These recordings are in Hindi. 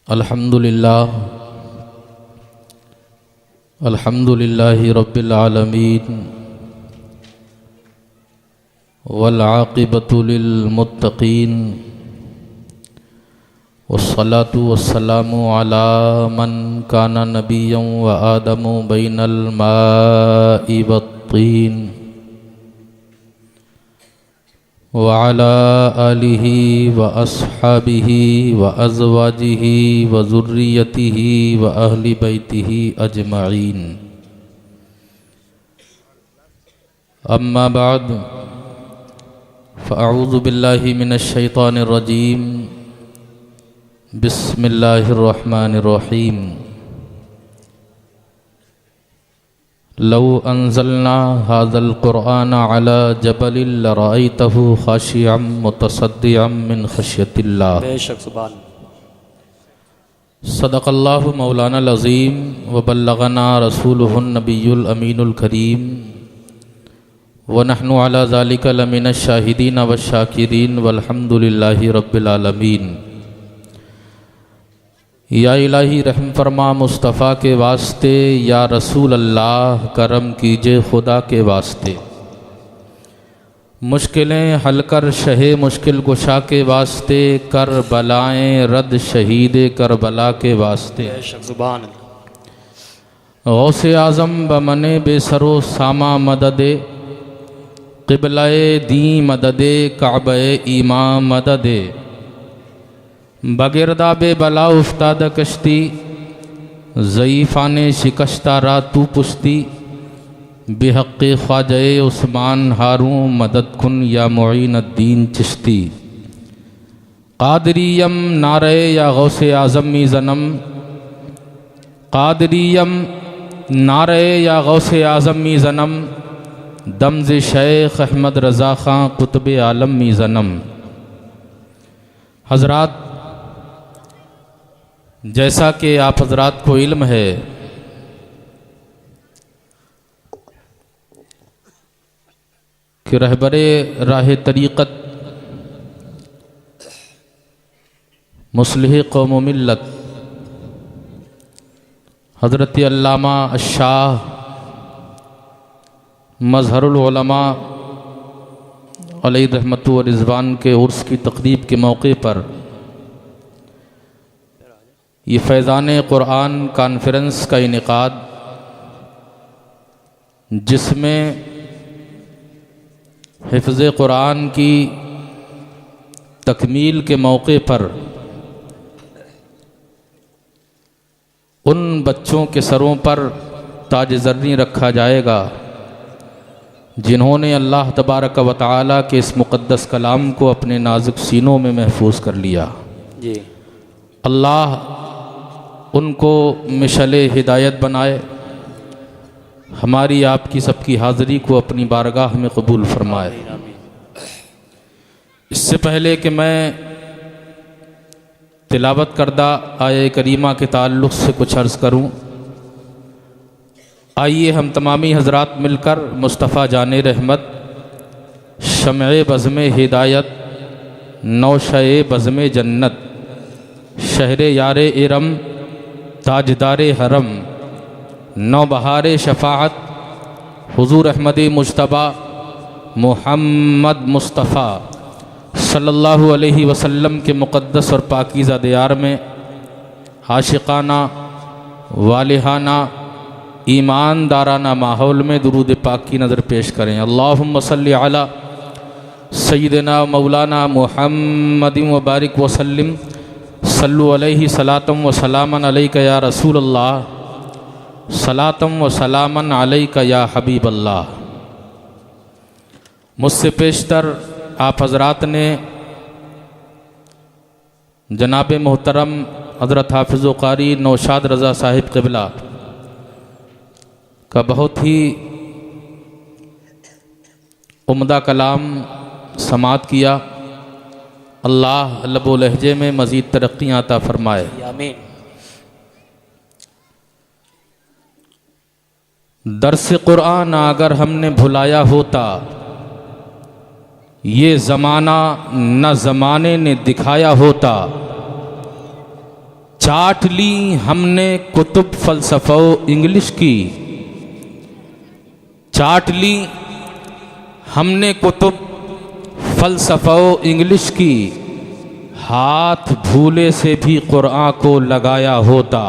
अल्हम्दुलिल्लाहि रब्बिल आलमीन वल आक़िबतु लिल मुत्तक़ीन वस्सलातु वस्सलामु अला मन काना नबिय्यन व आदमु बैनल माइ वत्तीन व अला आलिहि व अस्हाबिहि व अज़वाजिहि व ज़ुर्रियतिहि व अहलि बैतिहि अजमईन। अम्मा बाद फ़अऊज़ु बिल्लाहि मिनश शैतानिर रजीम। बिस्मिल्लाहिर्रहमानिर्रहीम। लौ अंज़लना हाज़ल क़ुरआन अला जबलिन लरअयतहु ख़ाशिअम मुतसद्दिअम मिन ख़श्यतिल्लाह। बेशक सुभान। सदक़ल्लाहु मौलानाल अज़ीम व बल्लगना रसूलुहुन नबियुल अमीनुल करीम व नहनु अला ज़ालिका लमिनश शाहिदीन व शाकिरीन वल्हम्दुलिल्लाहि रब्बिल आलमीन। या इलाही रहम फरमा मुस्तफ़ा के वास्ते, या रसूल अल्लाह करम कीजिए खुदा के वास्ते। मुश्किलें हल कर शहे मुश्किल कुशा के वास्ते, कर बलाएँ रद शहीद करबला के वास्ते। बेशक सुभान। गौसे आज़म बमने बेसरो सामा मददे, क़िबलाए दी मददे काबे ईमा मददे। बगिरदा बे बला उफ्ताद कश्ती, ज़ईफ़ाने शिकस्ता रा तू पुश्ती। बेहक़्क़े ख्वाजे उस्मान हारून मदद कुन या मुईनुद्दीन चिश्ती। क़ादरियम नारे या गौसे आज़मी ज़नम, क़ादरियम नारे या गौसे आज़मी ज़नम। दमज़ शेख अहमद रज़ा ख़ां कुतुब आलम मी ज़नम। हज़रात, जैसा कि आप हज़रात को इल्म है कि रहबरे राह तरीक़त मुस्लिह कौम व मिल्लत हज़रत अल्लामा अश-शाह मज़हरुल उलमा अलैहि रहमतु व रिज़वान के उर्स की तक़रीब के मौके पर ये फैज़ान क़ुरआन कॉन्फ्रेंस का इनेक़ाद, जिसमें हिफ़्ज़ क़ुरआन की तकमील के मौके पर उन बच्चों के सरों पर ताज ज़र्री रखा जाएगा जिन्होंने अल्लाह तबारक व तआला के इस मुक़द्दस कलाम को अपने नाजुक सीनों में महफूज कर लिया। जी अल्लाह उनको मिशले हिदायत बनाए, हमारी आपकी सबकी हाज़िरी को अपनी बारगाह में कबूल फरमाए। इससे पहले कि मैं तिलावत करदा आये करीमा के ताल्लुक़ से कुछ अर्ज़ करूँ, आइए हम तमामी हज़रात मिलकर मुस्तफ़ा जाने रहमत, शम्ए बज़्म हिदायत, नौशए बज़्म जन्नत, शहरे यारे इरम, ताजदारे हरम, नौबहारे शफ़ाअत, हुज़ूर अहमद मुज्तबा मुहम्मद मुस्तफ़ा सल्लल्लाहु अलैहि वसल्लम के मुक़द्दस और पाकीज़ा दियार में आशिक़ाना वालिहाना ईमानदाराना माहौल में दुरूद पाक की नज़र पेश करें। अल्लाहुम्मा सल्लि अला सय्यिदना मौलाना मुहम्मदिन व बारिक वसल्लिम सल्लु अलैहि सलातम व सलामन अलैका या रसूल अल्लाह, सलातम व सलामन अलैका या हबीब अल्लाह। मुझसे पेशतर आप हज़रात ने जनाब मोहतरम हज़रत हाफ़िज़ व क़ारी नौशाद रज़ा साहिब क़िबला का बहुत ही उम्दा कलाम समात किया। अल्लाह लब व लहजे में मज़ीद तरक्कियाँ अता फ़रमाए। आमीन। दर्स क़ुरआन अगर हमने भुलाया होता, ये ज़माना न ज़माने ने दिखाया होता। चाट ली हमने कुतुब फ़लसफ़ा इंग्लिश की, चाट ली हमने कुतुब फ़लसफ़ा इंग्लिश की, हाथ भूले से भी कुरान को लगाया होता,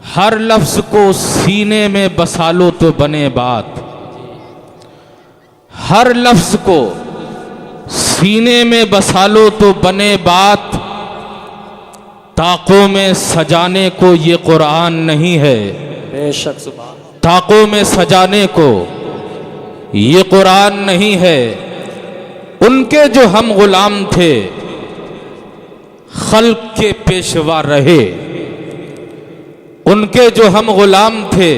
हर लफ्ज़ को सीने में बसा लो तो बने बात, हर लफ्ज़ को सीने में बसा लो तो बने बात, ताकों में सजाने को ये कुरान नहीं है, बेशक सुभान, ताकों में सजाने को ये कुरान नहीं है। उनके जो हम गुलाम थे खल्क के पेशवा रहे, उनके जो हम गुलाम थे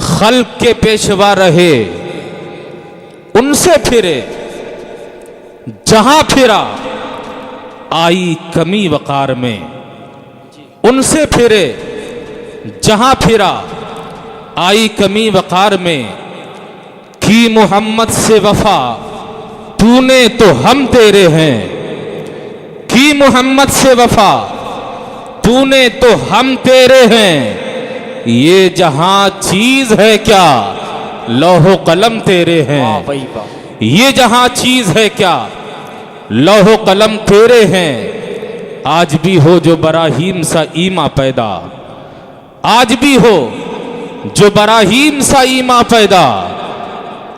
खल्क के पेशवा रहे, उनसे फिरे जहां फिरा आई कमी वकार में, उनसे फिरे जहां फिरा आई कमी वकार में, की मोहम्मद से वफा तूने तो हम तेरे हैं, की मोहम्मद से वफा तूने तो हम तेरे हैं, ये जहां चीज है क्या लौहो कलम तेरे हैं, वाह भाई वाह, ये जहां चीज है क्या लौहो कलम तेरे हैं। आज भी हो जो बराहीम सा ईमा पैदा, आज भी हो जो बराहीम सा ईमा पैदा,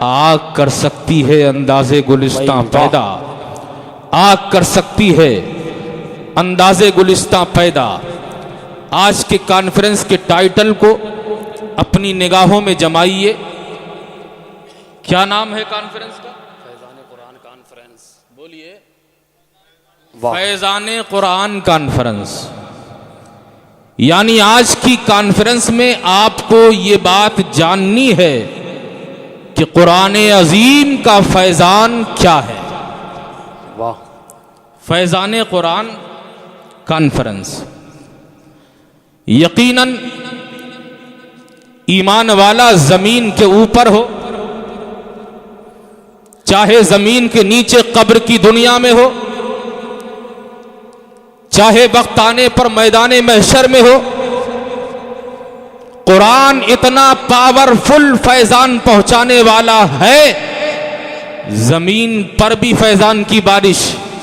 आग कर सकती है अंदाज़े गुलिस्तां पैदा, आग कर सकती है अंदाज़े गुलिस्तां पैदा। आज के कॉन्फ्रेंस के टाइटल को अपनी निगाहों में जमाइए। क्या नाम है कॉन्फ्रेंस का? फैज़ान कुरान कॉन्फ्रेंस। बोलिए। वाह, फैज़ान कुरान कॉन्फ्रेंस। यानी आज की कॉन्फ्रेंस में आपको ये बात जाननी है कि कुरान अजीम का फैज़ान क्या है। वाह, फैज़ान कुरान कॉन्फ्रेंस। यकीनन ईमान वाला जमीन के ऊपर हो, चाहे जमीन के नीचे कब्र की दुनिया में हो, चाहे वक्त आने पर मैदान महशर में हो, कुरान इतना पावरफुल फैजान पहुंचाने वाला है, जमीन पर भी फैजान की बारिश,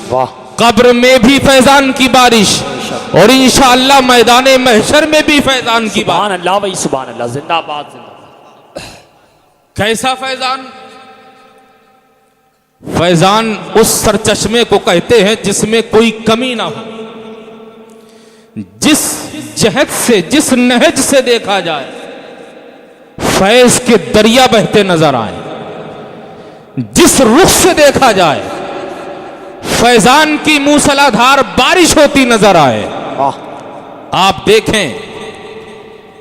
वाह, कब्र में भी फैजान की बारिश, और इंशाअल्लाह मैदान महशर में भी फैजान की बारिश। सुभान अल्लाह भाई, सुभान अल्लाह, जिंदाबाद जिंदाबाद। कैसा फैजान? फैजान उस सरचश्मे को कहते हैं जिसमें कोई कमी ना हो, जिस जहत से, जिस नहज से देखा जाए फैज के दरिया बहते नजर आए, जिस रुख से देखा जाए फैजान की मूसलाधार बारिश होती नजर आए। वाह, आप देखें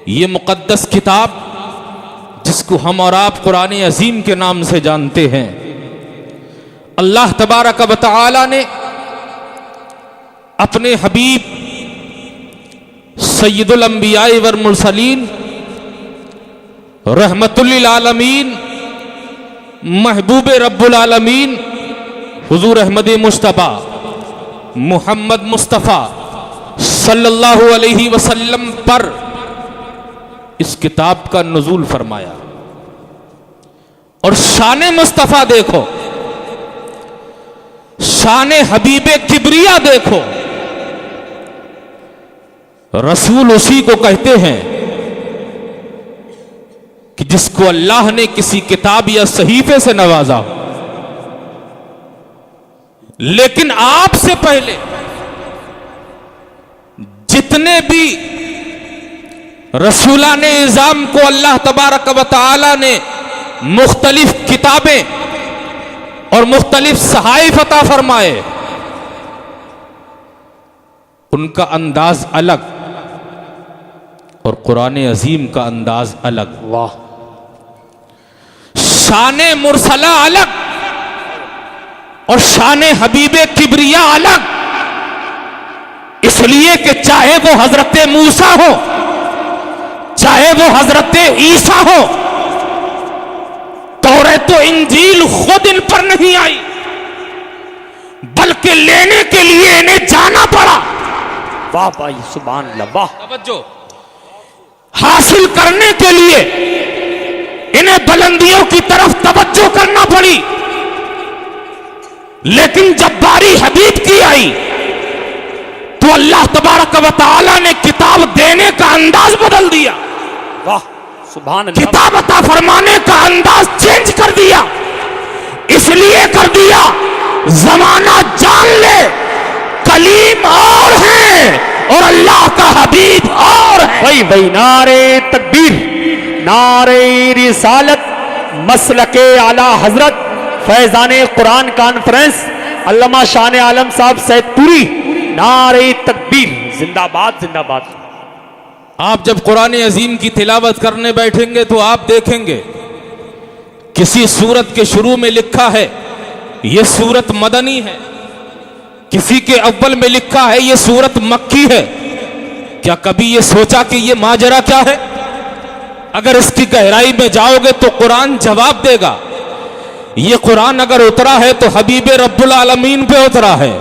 ये मुकद्दस किताब जिसको हम और आप कुरान अजीम के नाम से जानते हैं, अल्लाह तबारक व तआला ने अपने हबीब सय्यदुल अंबिया वल मुरसलीन रहमतुल लिल आलमीन महबूब रब्बुल आलमीन हुजूर अहमद मुस्तफ़ा मोहम्मद मुस्तफ़ा सल्लल्लाहु अलैहि वसल्लम पर इस किताब का नुज़ूल फरमाया। और शान मुस्तफ़ा देखो, शान हबीबे किबरिया देखो। रसूल उसी को कहते हैं कि जिसको अल्लाह ने किसी किताब या सहीफे से नवाजा हो। लेकिन आपसे पहले जितने भी रसूलान इज़ाम को अल्लाह तबारक व तआला ने मुख्तलिफ किताबें और मुख्तलिफ सहाइफ अता फरमाए, उनका अंदाज अलग और कुरान अजीम का अंदाज अलग। वाह, शान मुरसला अलग और शान हबीबे किबरिया अलग, इसलिए कि चाहे वो हजरत मूसा हो, चाहे वो हजरत ईसा हो, तौरात तो इंजील खुद इन पर नहीं आई, बल्कि लेने के लिए इन्हें जाना पड़ा। वाह भाई सुभान अल्लाह वाह। तवज्जो, हासिल करने के लिए इन्हें बुलंदियों की तरफ तवज्जो करना पड़ी, लेकिन जब बारी हबीब की आई तो अल्लाह तबारक व तआला ने किताब देने का अंदाज बदल दिया। वाह सुभान अल्लाह। किताब अता फरमाने का अंदाज चेंज कर दिया। इसलिए कर दिया, जमाना जान ले, कलीम और है और अल्लाह का हबीब और है। भाई भाई नारे तकबीर, नारे रिसालत, मसलके आला हजरत फैजाने कुरान कॉन्फ्रेंस अल्लामा शान आलम साहब सैदपुरी, नारे तकबीर, जिंदाबाद जिंदाबाद। आप जब कुरान अजीम की तिलावत करने बैठेंगे तो आप देखेंगे किसी सूरत के शुरू में लिखा है यह सूरत मदनी है, किसी के अव्वल में लिखा है यह सूरत मक्की है। क्या कभी यह सोचा कि यह माजरा क्या है? अगर इसकी गहराई में जाओगे तो कुरान जवाब देगा। यह कुरान अगर उतरा है तो हबीब रब्बुल आलमीन पे उतरा है।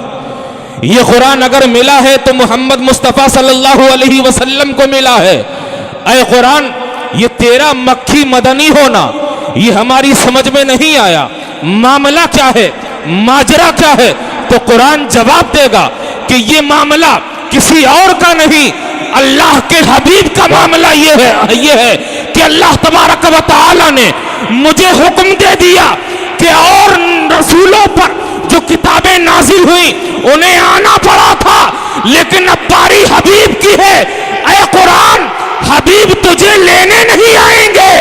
यह कुरान अगर मिला है तो मोहम्मद मुस्तफ़ा सल्लल्लाहु अलैहि वसल्लम को मिला है। ऐ कुरान, ये तेरा मक्खी मदनी होना ये हमारी समझ में नहीं आया, मामला क्या है, माजरा क्या है? तो कुरान जवाब देगा कि ये मामला किसी और का नहीं, अल्लाह के हबीब का मामला ये है कि अल्लाह तबारक व तआला ने मुझे हुक्म दे दिया कि और रसूलों पर जो किताबें नाजिल हुई उन्हें आना पड़ा था, लेकिन अब बारी हबीब की है। ऐ कुरान, हबीब तुझे लेने नहीं आएंगे,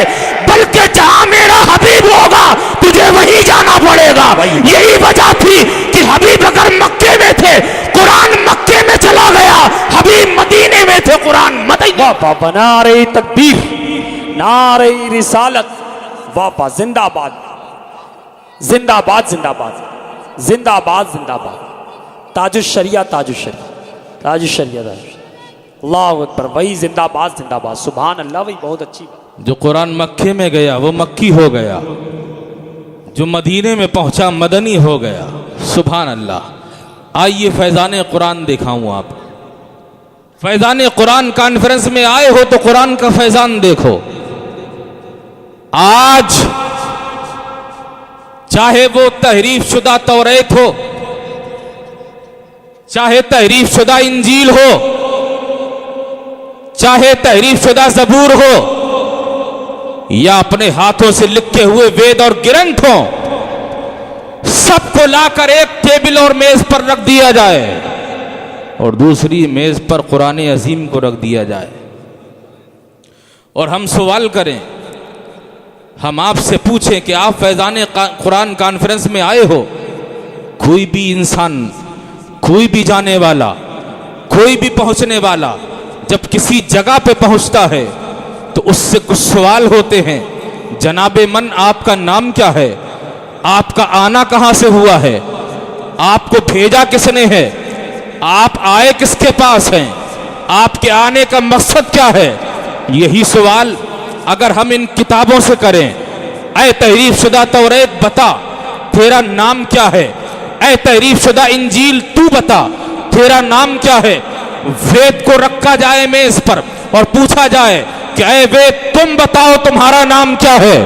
बल्कि जहां मेरा हबीब होगा तुझे वहीं जाना पड़ेगा। यही वजह थी कि हबीब अगर मक्के में थे, कुरान मक्के में चला गया, हबीब मदीने में थे, कुरान मदीने। वाह नारे तकबीर, नारे रिसालत, वाह जिंदाबाद जिंदाबाद जिंदाबाद जिंदाबाद जिंदाबाद। ताजुश्शरिया ताजुश्शरिया ताजुश्शरिया अल्लाहु अकबर। भाई जिंदाबाद जिंदाबाद, सुभान अल्लाह। भाई बहुत अच्छी बात। जो कुरान मक्के में गया वो मक्की हो गया, जो मदीने में पहुंचा मदनी हो गया। सुभान अल्लाह। आइए फैजान कुरान दिखाऊं आप। फैजान कुरान कॉन्फ्रेंस में आए हो तो कुरान का फैजान देखो। आज चाहे वो तहरीफ शुदा तौरेत हो, चाहे तहरीफ शुदा इंजील हो, चाहे तहरीफ शुदा ज़बूर हो, या अपने हाथों से लिखे हुए वेद और ग्रंथ हो, सबको लाकर एक टेबल और मेज पर रख दिया जाए और दूसरी मेज पर कुरान अजीम को रख दिया जाए और हम सवाल करें, हम आपसे पूछें कि आप फैजान कुरान कॉन्फ्रेंस में आए हो। कोई भी इंसान, कोई भी जाने वाला, कोई भी पहुंचने वाला जब किसी जगह पे पहुंचता है तो उससे कुछ सवाल होते हैं। जनाबे मन, आपका नाम क्या है? आपका आना कहां से हुआ है? आपको भेजा किसने है? आप आए किसके पास हैं? आपके आने का मकसद क्या है? यही सवाल अगर हम इन किताबों से करें, ऐ तहरीफ शुदा तौरेत बता तेरा नाम क्या है? ऐ तहरीफ शुदा इंजील तू बता तेरा नाम क्या है? वेद को रखा जाए मेज पर और पूछा जाए कि ऐ वेद तुम बताओ तुम्हारा नाम क्या है?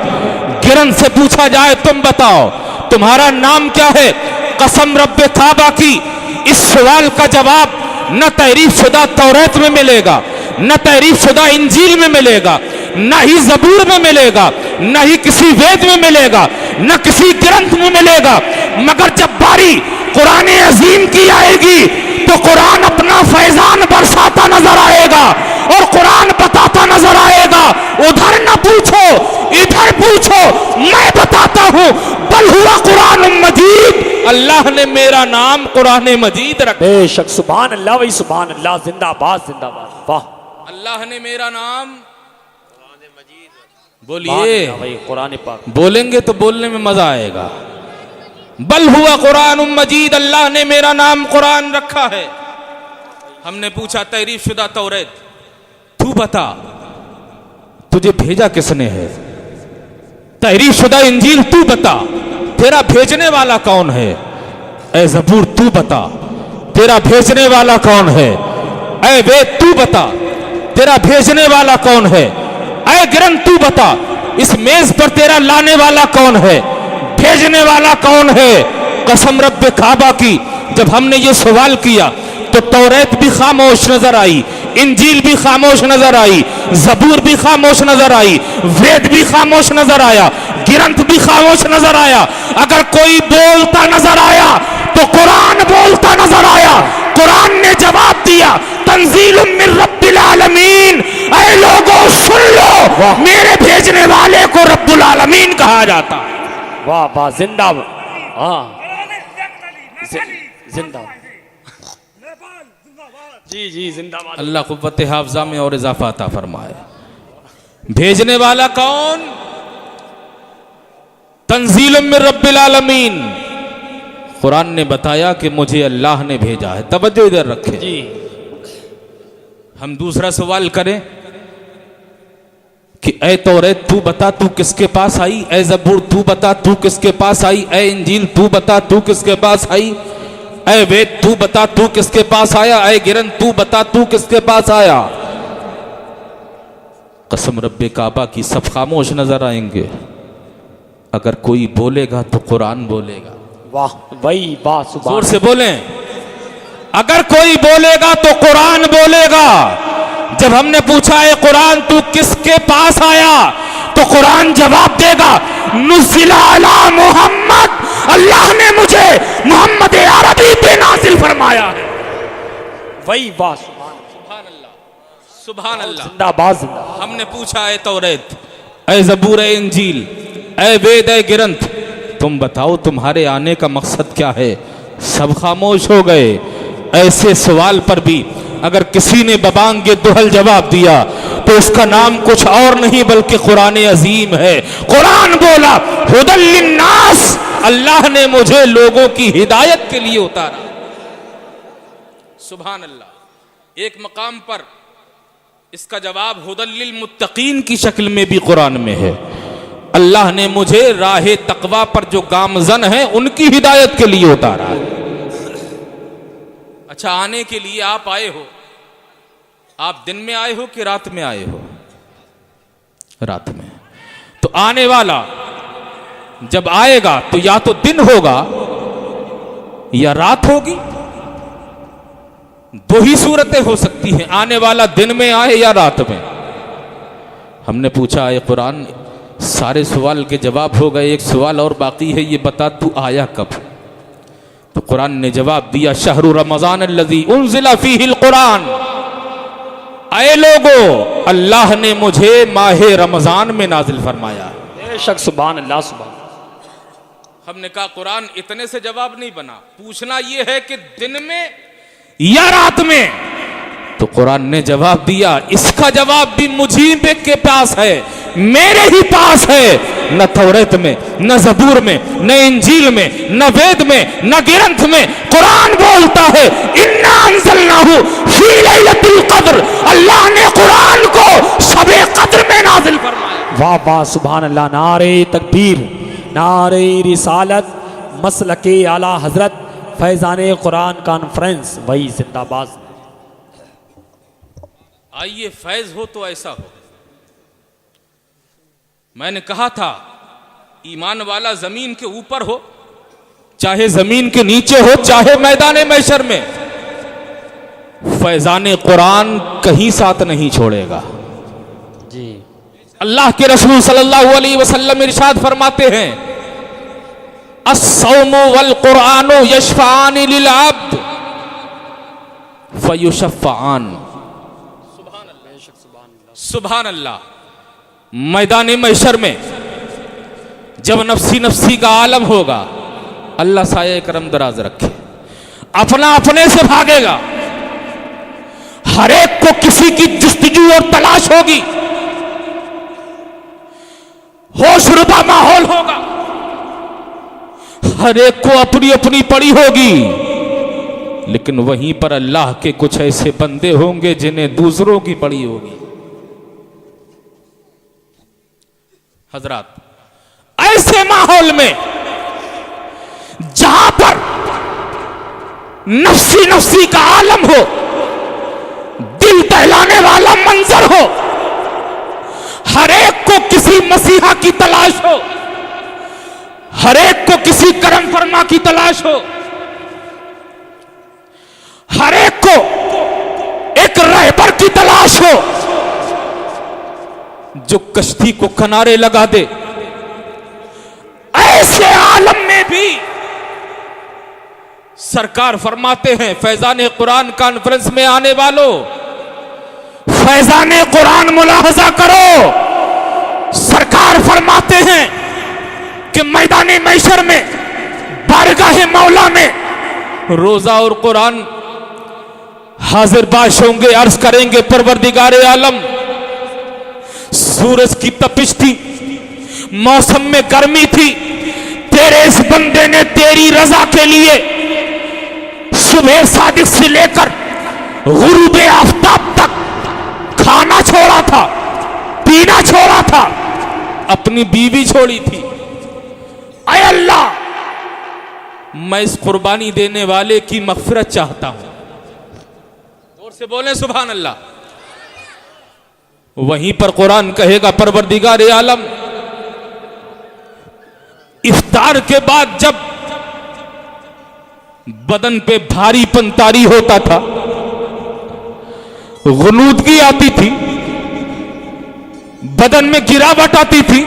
ग्रंथ से पूछा जाए तुम बताओ तुम्हारा नाम क्या है? कसम रब्बे काबा की, इस सवाल का जवाब न तहरीफ शुदा तौरेत में मिलेगा, न तहरीफ शुदा इंजील में मिलेगा, न ही ज़बूर में मिलेगा, न ही किसी वेद में मिलेगा, न किसी ग्रंथ में मिलेगा। मगर जब बारी कुरान अजीम की आएगी तो कुरान अपना फैजान बरसाता नजर आएगा और कुरान बताता नजर आएगा, उधर न पूछो इधर पूछो, मैं बताता हूं, बल हुआ कुरान मजीद, अल्लाह ने मेरा नाम कुरान मजीद रखा। बेशक, सुभान अल्लाह भाई सुभान अल्लाह, जिंदाबाद जिंदाबाद। वाह, अल्लाह ने मेरा नाम बोलिए, भाई कुरान पाक बोलेंगे तो बोलने में मजा आएगा। बल हुआ कुरान मजीद, अल्लाह ने मेरा नाम कुरान रखा है। हमने पूछा तहरीफ शुदा तौरेत तू बता तुझे भेजा किसने है? तहरीफ शुदा इंजील तू बता तेरा भेजने वाला कौन है? ऐ ज़बूर तू बता तेरा भेजने वाला कौन है? ऐ वेद तू बता तेरा भेजने वाला कौन है, ऐ ग्रंथ तू बता इस मेज पर तेरा लाने वाला कौन है, भेजने वाला कौन है। कसम रब्बे काबा की, जब हमने ये सवाल किया तो तौरात भी खामोश नजर आई, इंजील भी खामोश नजर आई, जबूर भी खामोश नजर आई, वेद भी खामोश नजर आया, ग्रंथ भी खामोश नजर आया। अगर कोई बोलता नजर आया तो कुरान बोलता नजर आया। कुरान ने जवाब दिया तंजीलुम मिन रब्बिल आलमीन, ऐ लोगों सुन लो मेरे भेजने वाले को रब्बुल आलमीन कहा जाता। वाह वाह, जिंदाबाद, हाँ जिंदाबाद, जी जी जिंदाबाद। अल्लाह कुव्वत हाफजा में और इजाफा अता फरमाए। भेजने वाला कौन? तंजीलुम मिन रब्बिल आलमीन। कुरान ने बताया कि मुझे अल्लाह ने भेजा है। तवज्जो इधर रखें जी। हम दूसरा सवाल करें कि ऐ तौरात तू बता तू किसके पास आई, ऐ जबूर तू बता तू किसके पास आई, ऐ इंजील तू बता तू किसके पास आई, ऐ वेद तू बता तू किसके पास आया, ऐ ग्रंथ तू बता तू किसके पास आया। कसम रब्बे काबा की सब खामोश नजर आएंगे। अगर कोई बोलेगा तो कुरान बोलेगा। वाह वही बात, जोर से बोलें, अगर कोई बोलेगा तो कुरान बोलेगा। जब हमने पूछा है कुरान तू किसके पास आया तो कुरान जवाब देगा नुज़िला अला मोहम्मद, अल्लाह ने मुझे मोहम्मद अरबी पे नाजिल फरमाया है। वही बात, सुभान अल्लाह, सुभान अल्लाह, जिंदाबाद जिंदाबाद। हमने पूछा है तौरात, ऐ जबूर, ऐ इंजील, ऐ वेद, ऐ ग्रंथ, तुम बताओ तुम्हारे आने का मकसद क्या है। सब खामोश हो गए। ऐसे सवाल पर भी अगर किसी ने बबांगे दुहल जवाब दिया तो उसका नाम कुछ और नहीं बल्कि कुरान अजीम है। कुरान बोला हुदल लिन्नास, अल्लाह ने मुझे लोगों की हिदायत के लिए उतारा। सुभान अल्लाह। एक मकाम पर इसका जवाब हुदल लिल मुत्तकीन की शक्ल में भी कुरान में है। अल्लाह ने मुझे राहे तकवा पर जो गामजन है उनकी हिदायत के लिए उतारा है। अच्छा, आने के लिए आप आए हो, आप दिन में आए हो कि रात में आए हो? रात में। तो आने वाला जब आएगा तो या तो दिन होगा या रात होगी। दो ही सूरतें हो सकती हैं, आने वाला दिन में आए या रात में। हमने पूछा है कुरान, सारे सवाल के जवाब हो गए, एक सवाल और बाकी है, ये बता तू आया कब? तो कुरान ने जवाब दिया शहरु रमजान अल्लज़ी उन्ज़िला फ़ीहिल कुरान, ऐ लोगो अल्लाह ने मुझे माहे रमजान में नाजिल फरमाया। बेशक, सुभान अल्लाह, सुभान। हमने कहा कुरान इतने से जवाब नहीं बना, पूछना यह है कि दिन में या रात में। तो कुरान ने जवाब दिया इसका जवाब भी मुझी के पास है, मेरे ही पास है। न तौरात में, न जबूर में, न इंजील में, न वेद में, न ग्रंथ में। कुरान बोलता है इन्ना अंज़लनाहु फी लैलतिल क़द्र, अल्लाह ने कुरान को शबे क़द्र में नाजिल फरमाया। वाह वाह, सुभान अल्लाह। नारे तकबीर, नारे रिसालत, मसलके आला हजरत फैजाने कुरान कॉन्फ्रेंस वही जिंदाबाद। आइए फैज हो तो ऐसा हो। मैंने कहा था ईमान वाला जमीन के ऊपर हो, चाहे जमीन के नीचे हो, चाहे मैदान महशर में, फैजाने कुरान कहीं साथ नहीं छोड़ेगा जी। अल्लाह के रसूल सल्लल्लाहु अलैहि वसल्लम इरशाद फरमाते हैं अस्सौमु वल कुरानु यशफानी लिल अब्द फयुशफ़ान। सुभान अल्लाह। मैदान महशर में जब नफ्सी नफ्सी का आलम होगा, अल्लाह साये करम दराज रखे, अपना अपने से भागेगा। हर एक को किसी की जुस्तजू और तलाश होगी, होशरुबा माहौल होगा, हर एक को अपनी अपनी पड़ी होगी। लेकिन वहीं पर अल्लाह के कुछ ऐसे बंदे होंगे जिन्हें दूसरों की पड़ी होगी। हजरात, ऐसे माहौल में जहां पर नफ्सी नफ्सी का आलम हो, मंजर हो, हर एक को किसी मसीहा की तलाश हो, हर एक को किसी करम फरमा की तलाश हो, हर एक को एक रहबर की तलाश हो जो कश्ती को किनारे लगा दे। ऐसे आलम में भी सरकार फरमाते हैं, फैजान कुरान कॉन्फ्रेंस में आने वालों, फैजान कुरान मुलाहजा करो। सरकार फरमाते हैं कि मैदान मैशर में, बारगाह मौला में रोजा और कुरान हाजिर बाश होंगे, अर्ज करेंगे परवरदिगारे आलम, सूरज की तपिश थी, मौसम में गर्मी थी, तेरे इस बंदे ने तेरी रजा के लिए सुबह सादिक से लेकर गुरूबे आफ्ताब तक खाना छोड़ा था, पीना छोड़ा था, अपनी बीवी छोड़ी थी। ऐ अल्लाह, मैं इस कुर्बानी देने वाले की मगफिरत चाहता हूं। जोर से बोलें सुभान अल्लाह। वहीं पर कुरान कहेगा, परवरदिगार आलम, इफ्तार के बाद जब बदन पे भारीपन तारी होता था, गुनूदगी आती थी, बदन में गिरावट आती थी,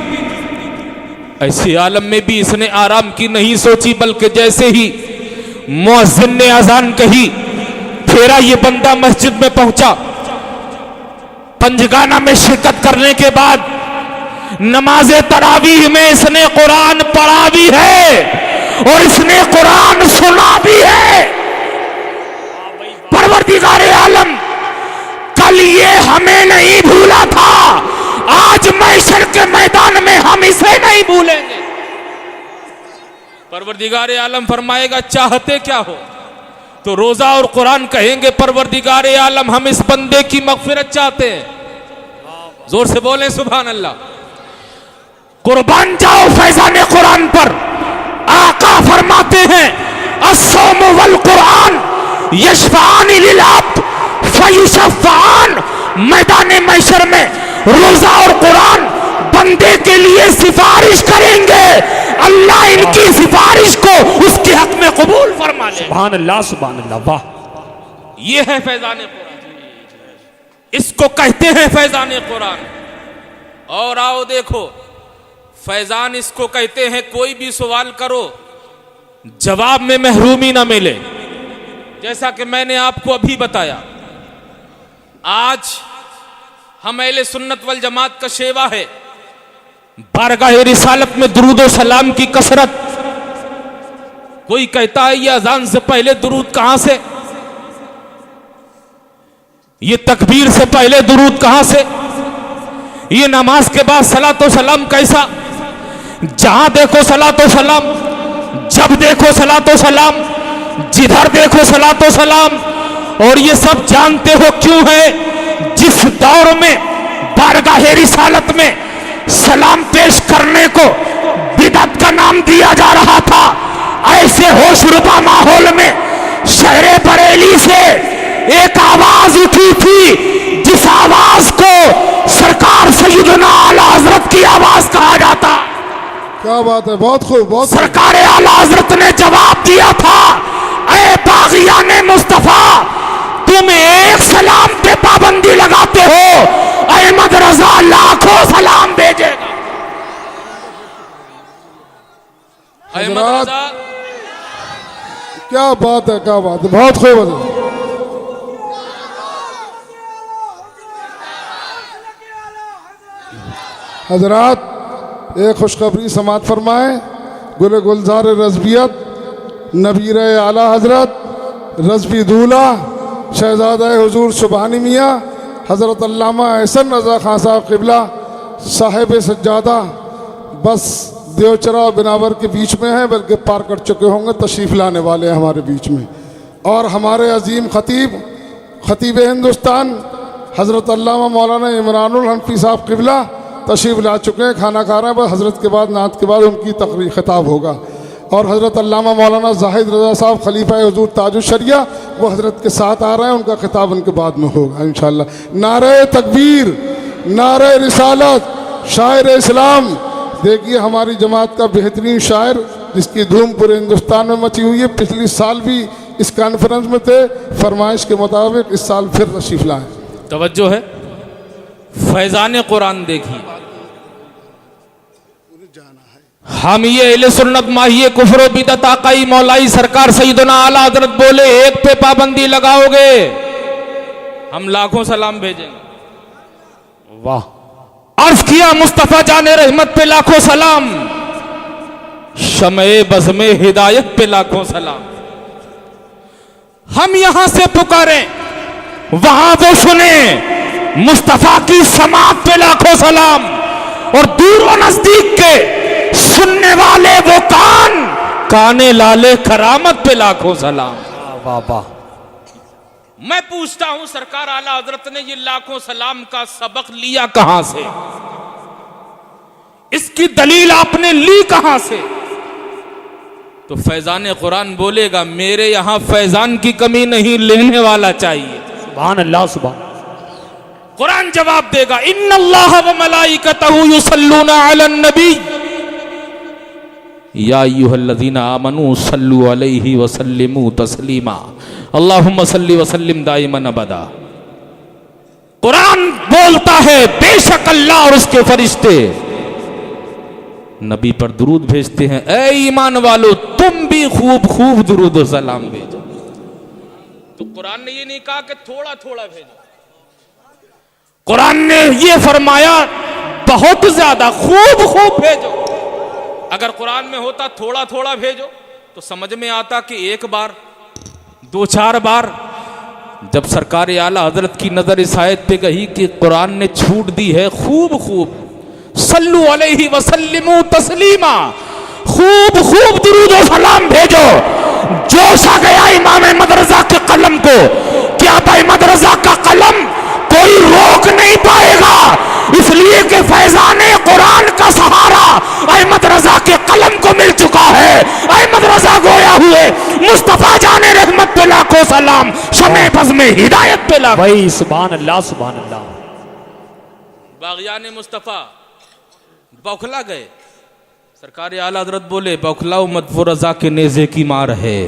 ऐसे आलम में भी इसने आराम की नहीं सोची, बल्कि जैसे ही मुअज्जिन ने अजान कही, फेरा ये बंदा मस्जिद में पहुंचा। पंजगाना में शिरकत करने के बाद नमाज तरावीह में इसने कुरान पढ़ा भी है और इसने कुरान सुना भी है। परवरदिगार आलम, कल ये हमें नहीं भूला था, आज मैशर के मैदान में हम इसे नहीं भूलेंगे। परवरदिगार आलम फरमाएगा, चाहते क्या हो? तो रोजा और कुरान कहेंगे, परवरदिगार आलम, हम इस बंदे की मगफिरत चाहते हैं। जोर से बोलें सुभान अल्लाह। कुर्बान जाओ फैजान कुरान पर। आका फरमाते हैं, अस्सौम वल कुरान यशफान लिल अब्द फयुशफ़ान। मैदान मैशर में रोजा और कुरान बंदे के लिए सिफारिश करेंगे, अल्लाह इनकी सिफारिश को उसके हक में कबूल फरमा ले। सुभान अल्लाह, सुभान अल्लाह, वाह। ये है फैजान कुरान, इसको कहते हैं फैजान कुरान। और आओ देखो, फैजान इसको कहते हैं, कोई भी सवाल करो जवाब में महरूमी ना मिले। जैसा कि मैंने आपको अभी बताया, आज हम अहले सुन्नत वल जमात का शेवा है बारगाह रिसालत में दुरूद और सलाम की कसरत। कोई कहता है ये अजान से पहले दुरूद कहां से, ये तकबीर से पहले दुरूद कहां से, ये नमाज के बाद सलातो सलाम कैसा? जहां देखो सलातो सलाम, जब देखो सलातो सलाम, जिधर देखो सलातो सलाम। और ये सब जानते हो क्यों है? जिस दौर में बारगाह रिसालत में सलाम पेश करने को बिदअत का नाम दिया जा रहा था, ऐसे होशरुबा माहौल में शहरे बरेली से एक आवाज उठी थी, जिस आवाज को सरकार सैयदना आला हजरत की आवाज कहा जाता। क्या बात है, बहुत खूब, बहुत खूब। सरकार आला हजरत ने जवाब दिया था, ऐ बागियाने मुस्तफा, तुम एक सलाम पे पाबंदी लगाते हो, अहमद रजा लाखों सलाम भेजेगा। अहमद रजा, क्या बात है, क्या बात है, बहुत खूब है। हजरात, एक खुशखबरी समात फरमाए। गुल गुलजार रज़बियत नबीर आला हजरत रज़बी दूल्हा शहजादा हुजूर सुबहानी मियाँ हज़रत अल्लामा एहसन रज़ा खान साहब क़िबला साहिब सज्जादा बस देवचरा और बिनावर के बीच में है, बल्कि पार कर चुके होंगे, तशरीफ़ लाने वाले हैं हमारे बीच में। और हमारे अजीम ख़तीब हिंदुस्तान हज़रत अल्लामा मौलाना इमरानुल हनफी साहब क़िबला तशरीफ़ ला चुके हैं, खाना खा रहे हैं। बस हज़रत के बाद नात के बाद उनकी तकरीर खिताब होगा। और हज़रत अल्लामा मौलाना जाहिद रज़ा साहब खलीफा हुजूर ताजुश शरिया वो हजरत के साथ आ रहे हैं, उनका खिताब उनके बाद में होगा इंशाअल्लाह। नारे तकबीर, नारे रिसालत, शायर इस्लाम। देखिए हमारी जमात का बेहतरीन शायर जिसकी धूम पूरे हिंदुस्तान में मची हुई है, पिछली साल भी इस कॉन्फ्रेंस में थे, फरमाइश के मुताबिक इस साल फिर तशरीफ लाएं। तवज्जो है, फैजान कुरान देखिए। हम ये अहले सुन्नत माहिए कुफ्र बिदअत आकाई मौलाई सरकार सैयदना आला हजरत बोले एक पे पाबंदी लगाओगे हम लाखों सलाम भेजेंगे। वाह। अर्ज किया मुस्तफा जाने रहमत पे लाखों सलाम, शमे बज़्मे हिदायत पे लाखों सलाम। हम यहां से पुकारें वहां वो सुने, मुस्तफा की समात पे लाखों सलाम। और दूर व नजदीक के सुनने वाले वो कान, काने लाले करामत पे लाखों सलाम। वाह वाह। मैं पूछता हूं सरकार आला हजरत ने ये लाखों सलाम का सबक लिया कहां से, इसकी दलील आपने ली कहां से? तो फैजान कुरान बोलेगा मेरे यहां फैजान की कमी नहीं, लेने वाला चाहिए। सुभान अल्लाह, सुभान। कुरान जवाब देगा इन्नल्लाह व मलाइकतहु युसल्लूना अलन नबी या अय्युहल्लज़ीना आमनू सल्लु अलैहि व सल्लिमू तस्लीमा अल्लाहुम्मा सल्लि व सल्लिम दाइमन अबदा। कुरान बोलता है बेशक अल्लाह और उसके फरिश्ते नबी पर दुरूद भेजते हैं। ए ईमान वालो तुम भी खूब खूब दुरूद और सलाम भेजो। तो कुरान ने ये नहीं कहा कि थोड़ा थोड़ा भेजो, कुरान ने ये फरमाया बहुत ज्यादा खूब खूब भेजो। अगर कुरान में होता थोड़ा थोड़ा भेजो तो समझ में आता कि एक बार दो चार बार। जब सरकार आला हजरत की नजर इस आयत पे गई कि कुरान ने छूट दी है खूब खूब सल्लु अलैहि व सल्लिमू तस्लीमा, खूब खूब दुरूद और सलाम भेजो। जोश आ गया इमाम अहमद रजा के कलम को कि अब अहमद रजा का कलम कोई रोक नहीं पाएगा, इसलिए कि फैजाने कुरान का सहारा अहमद रजा के कलम को मिल चुका है। अहमद रजा गोया हुए मुस्तफा जाने रहमत पे लाखों सलाम, शमे बज़्मे हिदायत पे लाखों। भाई सुभान अल्लाह, सुभान अल्लाह। बाग़ियाने मुस्तफा बौखला गए। सरकार आला हजरत बोले बौखलाओ मत, वो रजा के नेज़े की मार है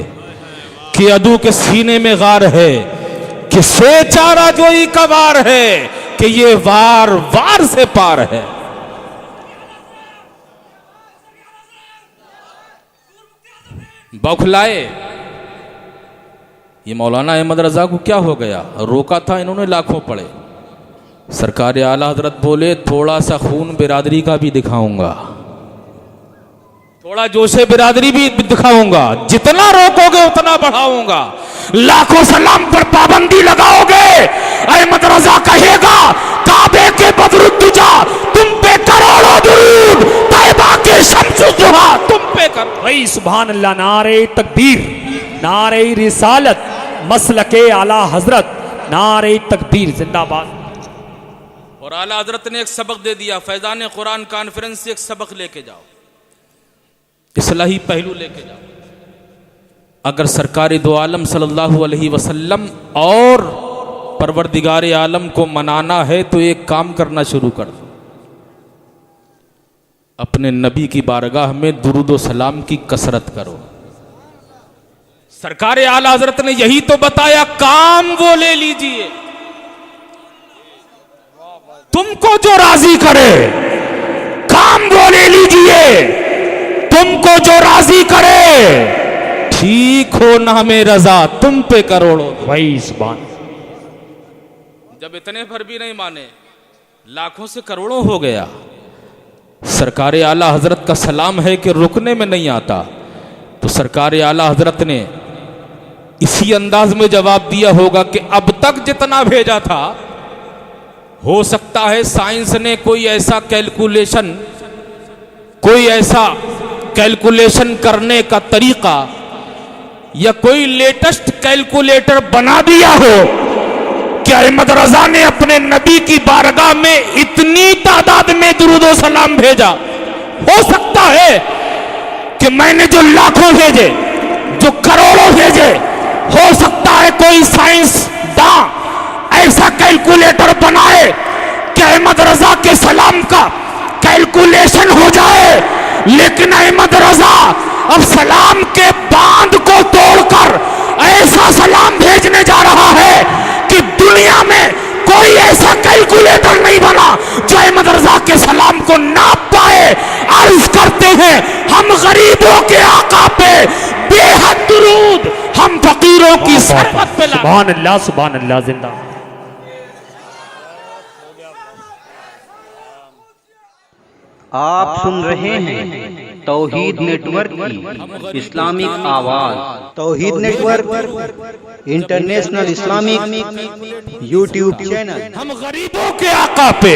कि अदू के सीने में गार है कि से चारा जोई का वार है कि ये वार वार से पार है। बौखलाए। ये मौलाना अहमद रजा को क्या हो गया, रोका था इन्होंने लाखों पढ़े। सरकार आला हजरत बोले थोड़ा सा खून बिरादरी का भी दिखाऊंगा, थोड़ा जोशे बिरादरी भी दिखाऊंगा, जितना रोकोगे उतना बढ़ाऊंगा। लाखों सलाम पर पाबंदी लगाओगे अहमद रजा कहेगा काबे के बदरुद्दुजा तुम पे करोड़ों दुरूद, तैबा के शम्सुद्दुहा तुम पे कर। भाई सुभान अल्लाह। नारे तकबीर, नारे रिसालत, मसलके आला हजरत, नारे तकबीर जिंदाबाद। और आला हजरत ने एक सबक दे दिया, फैजान कुरान कॉन्फ्रेंस से एक सबक लेके जाओ, इस्लाही पहलू लेके जाओ। अगर सरकार दो आलम सल्लल्लाहु अलैहि वसल्लम और परवरदिगार आलम को मनाना है तो एक काम करना शुरू कर दो, अपने नबी की बारगाह में दुरूद व सलाम की कसरत करो। सरकार आला हजरत ने यही तो बताया, काम वो ले लीजिए तुमको जो राजी करे, काम वो ले लीजिए तुमको जो राजी करे। ठीक हो ना में रजा तुम पे करोड़ों। भाई सुभान। जब इतने भर भी नहीं माने, लाखों से करोड़ों हो गया। सरकार आला हजरत का सलाम है कि रुकने में नहीं आता। तो सरकार आला हजरत ने इसी अंदाज में जवाब दिया होगा कि अब तक जितना भेजा था, हो सकता है साइंस ने कोई ऐसा कैलकुलेशन करने का तरीका या कोई लेटेस्ट कैलकुलेटर बना दिया हो कि अहमद रजा ने अपने नबी की बारगाह में इतनी तादाद में दुरूद व सलाम भेजा। हो सकता है कि मैंने जो लाखों भेजे, जो करोड़ों भेजे, हो सकता है है कोई साइंसदां ऐसा कैलकुलेटर बनाए कि अहमद रजा के सलाम का कैलकुलेशन हो जाए, लेकिन अहमद रजा अब सलाम के बांध को तोड़कर ऐसा सलाम भेजने जा रहा है कि दुनिया में कोई ऐसा कैलकुलेटर नहीं बना जो अहमद रजा के सलाम को नाप पाए। अर्ज करते हैं हम गरीबों के आका पे बेहद दुरूद, हम फकीरों की सरहद पे ला। सुभान अल्लाह जिंदा। आप सुन रहे हैं तौहीद नेटवर्क की इस्लामिक आवाज। Tauheed network international Islamic YouTube channel. हम गरीबों के आका पे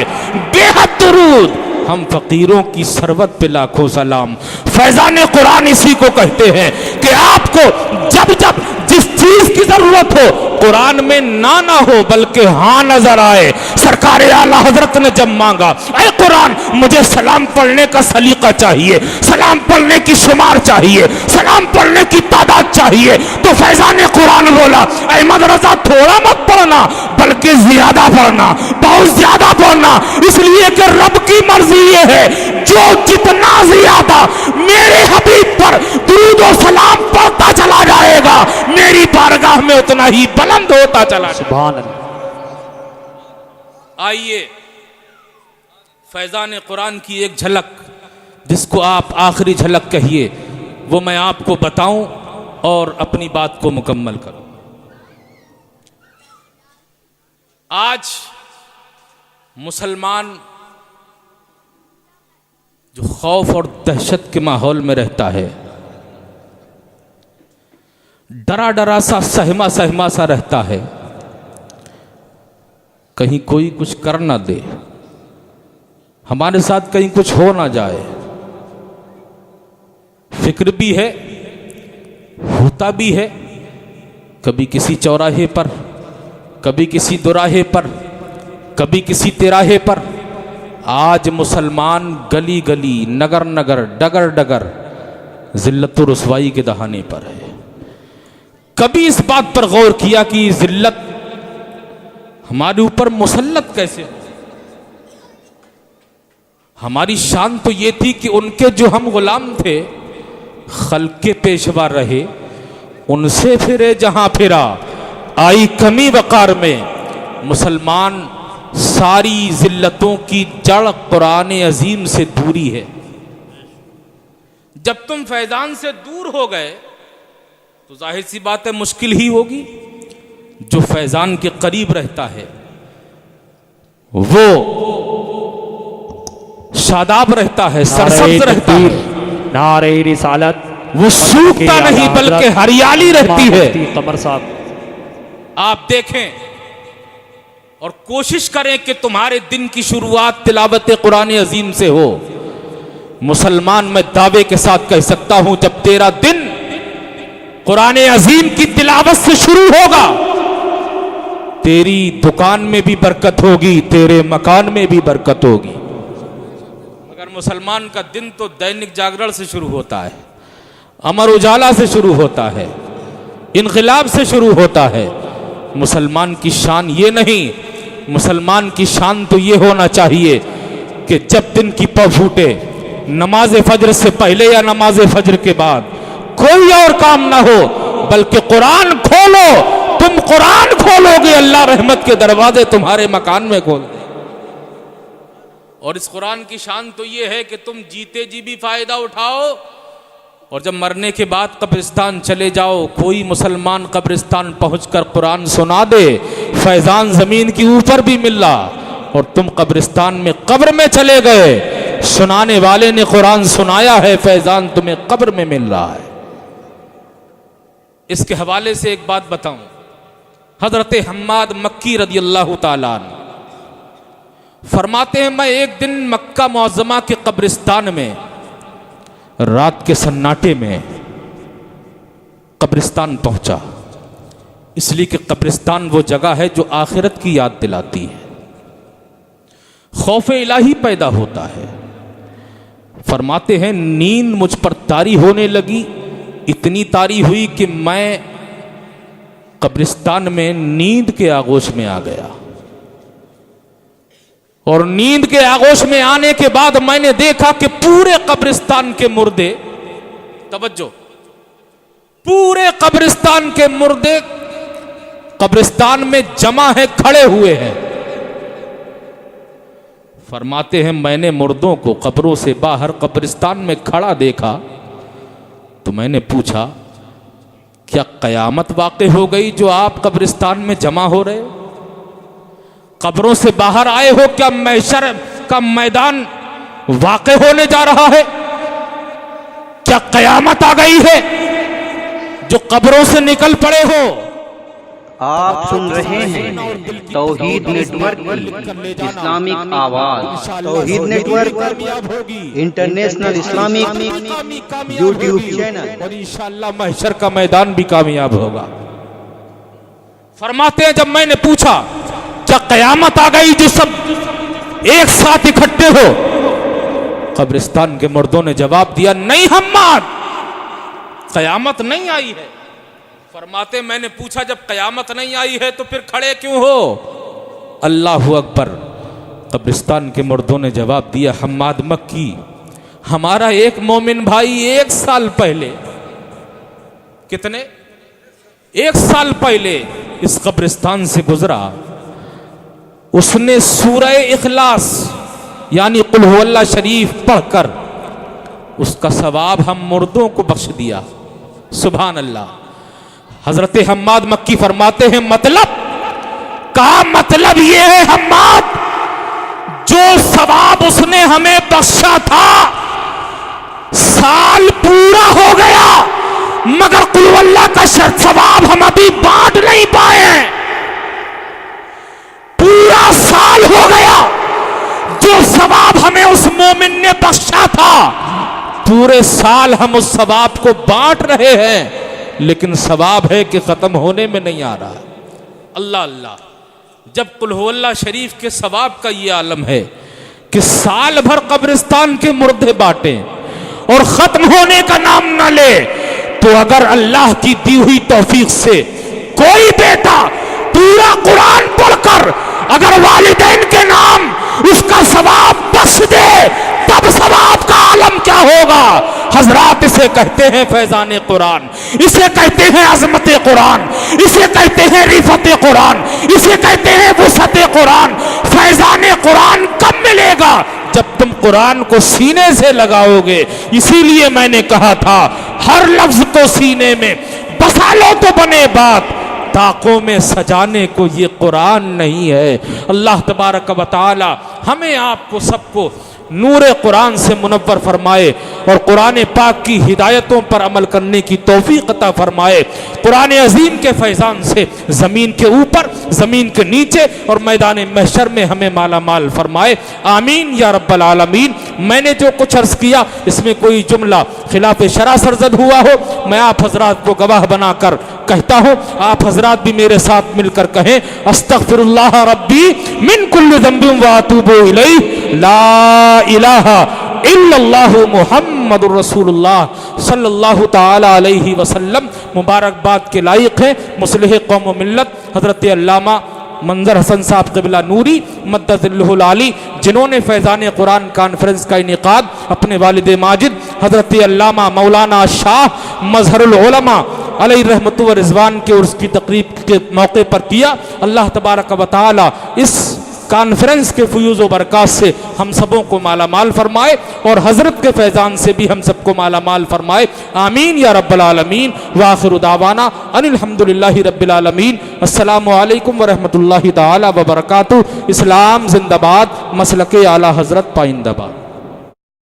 बेहद दुरूद, हम फकीरों की सरबत पे लाखों सलाम। फैजान कुरान इसी को कहते हैं कि आपको जब जब जिस चीज की जरूरत हो कुरान में ना हो बल्कि हाँ नजर आए। सरकार आला हजरत ने जब मांगा, अरे कुरान मुझे सलाम पढ़ने का सलीका चाहिए, सलाम पढ़ने की शुमार चाहिए, सलाम पढ़ने की तादाद चाहिए, तो फैजान कुरान बोला, अहमद रजा थोड़ा मत पढ़ना बल्कि ज्यादा पढ़ना, बहुत ज्यादा पढ़ना, इसलिए कि रब की मर्जी ये है जो जितना ज्यादा मेरे हबीब पर दुरूद और सलाम पढ़ता चला जाएगा मेरी बारगाह में उतना ही बुलंद होता चला। सुभान अल्लाह। आइए फैजान कुरान की एक झलक, जिसको आप आखिरी झलक कहिए, वो मैं आपको बताऊं और अपनी बात को मुकम्मल करूं। आज मुसलमान जो खौफ और दहशत के माहौल में रहता है, डरा डरा सा सहमा सहमा सा रहता है, कहीं कोई कुछ कर ना दे, हमारे साथ कहीं कुछ हो ना जाए। फिक्र भी है, होता भी है, कभी किसी चौराहे पर, कभी किसी दुराहे पर, कभी किसी तिराहे पर। आज मुसलमान गली गली, नगर नगर, डगर डगर जिल्लत और रुसवाई के दहाने पर है। कभी इस बात पर गौर किया कि जिल्लत हमारे ऊपर मुसल्लत कैसे हो? हमारी शान तो ये थी कि उनके जो हम गुलाम थे, खल्क के पेशवा रहे, उनसे फिरे जहां फिरा। आई कमी वकार में, मुसलमान सारी जिल्लतों की जड़ कुरान अजीम से दूरी है। जब तुम फैजान से दूर हो गए तो जाहिर सी बात है मुश्किल ही होगी। जो फैजान के करीब रहता है वो शादाब रहता है, सरसब्ज रहता है, नारे रिसालत, वो सूखता नहीं बल्कि हरियाली रहती है। कमर साहब आप देखें और कोशिश करें कि तुम्हारे दिन की शुरुआत तिलावत कुरान अजीम से हो। मुसलमान मैं दावे के साथ कह सकता हूं, जब तेरा दिन कुरान अजीम की तिलावत से शुरू होगा, तेरी दुकान में भी बरकत होगी, तेरे मकान में भी बरकत होगी। मगर मुसलमान का दिन तो दैनिक जागरण से शुरू होता है, अमर उजाला से शुरू होता है, इनकलाब से शुरू होता है। मुसलमान की शान ये नहीं, मुसलमान की शान तो ये होना चाहिए कि जब दिन की पौ फूटे, नमाज फजर से पहले या नमाज फजर के बाद कोई और काम ना हो बल्कि कुरान खोलो। तुम कुरान खोलोगे, अल्लाह रहमत के दरवाजे तुम्हारे मकान में खोल दे। और इस कुरान की शान तो ये है कि तुम जीते जी भी फायदा उठाओ और जब मरने के बाद कब्रिस्तान चले जाओ, कोई मुसलमान कब्रिस्तान पहुंचकर कुरान सुना दे, फैजान जमीन के ऊपर भी मिला और तुम कब्रिस्तान में कब्र में चले गए, सुनाने वाले ने कुरान सुनाया है, फैजान तुम्हें कब्र में मिल रहा है। इसके हवाले से एक बात बताऊं, हजरत हम्माद मक्की रदी अल्लाह ताला फरमाते हैं, मैं एक दिन मक्का मुअज़्ज़मा के कब्रिस्तान में रात के सन्नाटे में कब्रिस्तान पहुंचा, इसलिए कि कब्रिस्तान वो जगह है जो आखिरत की याद दिलाती है, खौफ इलाही पैदा होता है। फरमाते हैं नींद मुझ पर तारी होने लगी, इतनी तारी हुई कि मैं कब्रिस्तान में नींद के आगोश में आ गया। और नींद के आगोश में आने के बाद मैंने देखा कि पूरे कब्रिस्तान के मुर्दे, तवज्जो, पूरे कब्रिस्तान के मुर्दे कब्रिस्तान में जमा है, खड़े हुए हैं। फरमाते हैं मैंने मुर्दों को कब्रों से बाहर कब्रिस्तान में खड़ा देखा तो मैंने पूछा क्या कयामत वाक़ई हो गई जो आप कब्रिस्तान में जमा हो रहे हो? कब्रों से बाहर आए हो? क्या महशर का मैदान वाक़ई होने जा रहा है? क्या कयामत आ गई है जो कब्रों से निकल पड़े हो? आप सुन रहे हैं तौहीद नेटवर्क की इस्लामिक आवाज। Tauheed network international Islamic YouTube channel. और इंशाअल्लाह महशर का मैदान भी कामयाब होगा। फरमाते हैं जब मैंने पूछा क्या कयामत आ गई जो सब एक साथ इकट्ठे हो? कब्रिस्तान के मुर्दों ने जवाब दिया नहीं हम्माद, कयामत नहीं आई है। फरमाते मैंने पूछा जब कयामत नहीं आई है तो फिर खड़े क्यों हो? अल्लाहु अकबर। कब्रिस्तान के मुर्दों ने जवाब दिया हम्माद मक्की, हमारा एक मोमिन भाई 1 साल पहले, कितने? 1 साल पहले इस कब्रिस्तान से गुजरा। उसने सूरह इखलास यानी कुल हुवल्लाह शरीफ पढ़कर उसका सवाब हम मुर्दों को बख्श दिया। सुभान अल्लाह। हजरत हम्माद मक्की फरमाते हैं मतलब का मतलब ये है हम्माद, जो सवाब उसने हमें बख्शा था साल पूरा हो गया मगर कुल हुवल्लाह का सवाब हम अभी बांट नहीं पाए हैं। पूरा साल हो गया जो सवाब हमें उस मोमिन ने बख्शा था, पूरे साल हम उस सवाब को बांट रहे हैं लेकिन सवाब है कि खत्म होने में नहीं आ रहा। अल्लाह अल्लाह। जब कुल हुवल्लाह शरीफ के सवाब का ये आलम है कि साल भर कब्रिस्तान के मुर्दे बांटे और खत्म होने का नाम ना ले, तो अगर अल्लाह की दी हुई तौफीक से कोई बेटा पूरा कुरान पढ़कर अगर वालिदैन के नाम उसका सवाब बख्श दे तब सवाब का आलम क्या होगा? हजरात इसे कहते हैं फैजान कुरान, इसे कहते हैं अजमत कुरान, इसे कहते हैं रिफत कुरान, इसे कहते हैं वुसअत कुरान। फैजान कुरान कब मिलेगा? जब तुम कुरान को सीने से लगाओगे। इसीलिए मैंने कहा था हर लफ्ज को सीने में बसा लो तो बने बात, ताकों में सजाने को ये कुरान नहीं है। अल्लाह तबारक व तआला हमें आपको सबको नूरे कुरान से मुनव्वर फरमाए और कुरान पाक की हिदायतों पर अमल करने की तौफीक अता फरमाए। कुरान अजीम के फैजान से ज़मीन के ऊपर, ज़मीन के नीचे और मैदान महशर में हमें माला माल फरमाए। आमीन या रब्बल आलमीन। मैंने जो कुछ अर्ज़ किया इसमें कोई जुमला खिलाफ शरा सरजद हुआ हो, मैं आप हजरात को गवाह बनाकर कहता हूँ, आप हजरात भी मेरे साथ मिलकर कहें अस्तगफिरुल्लाह रब्बी मिन कुल्लि ज़ंबिन व अतूबु इलैहि ला इलाहा इल्लल्लाहु मुहम्मदुर रसूलुल्लाह सल्लल्लाहु ताला अलैहि वसल्लम। मुबारकबाद के लायक हैं मुस्लिह कौम व मिल्लत हजरत अल्लामा मंजर हसन साहब क़िबला नूरी मद्दज़िल्लुहुल आली, जिन्होंने फैज़ान कुरान कॉन्फ्रेंस का इनेकाद अपने वालिद माजिद हजरत अल्लामा मौलाना शाह मज़हरुल उलमा अलैहि रहमतु व रिज़वान के उर्स की तकरीब के मौके पर किया। अल्लाह तबारक व तआला इस कॉन्फ्रेंस के फ़यूज़ व बरक़ात से हम सबों को माला माल फरमाए और हज़रत के फैज़ान से भी हम सबको माला माल फरमाए। आमीन या रब्बल आलमीन। व आखिरु दावाना अनिल हम्दुलिल्लाहि रब्बिल आलमीन। अस्सलामु अलैकुम व रहमतुल्लाहि तआला व बरकातुहू। इस्लाम जिंदाबाद, मसलके आला हज़रत पाइंदाबाद।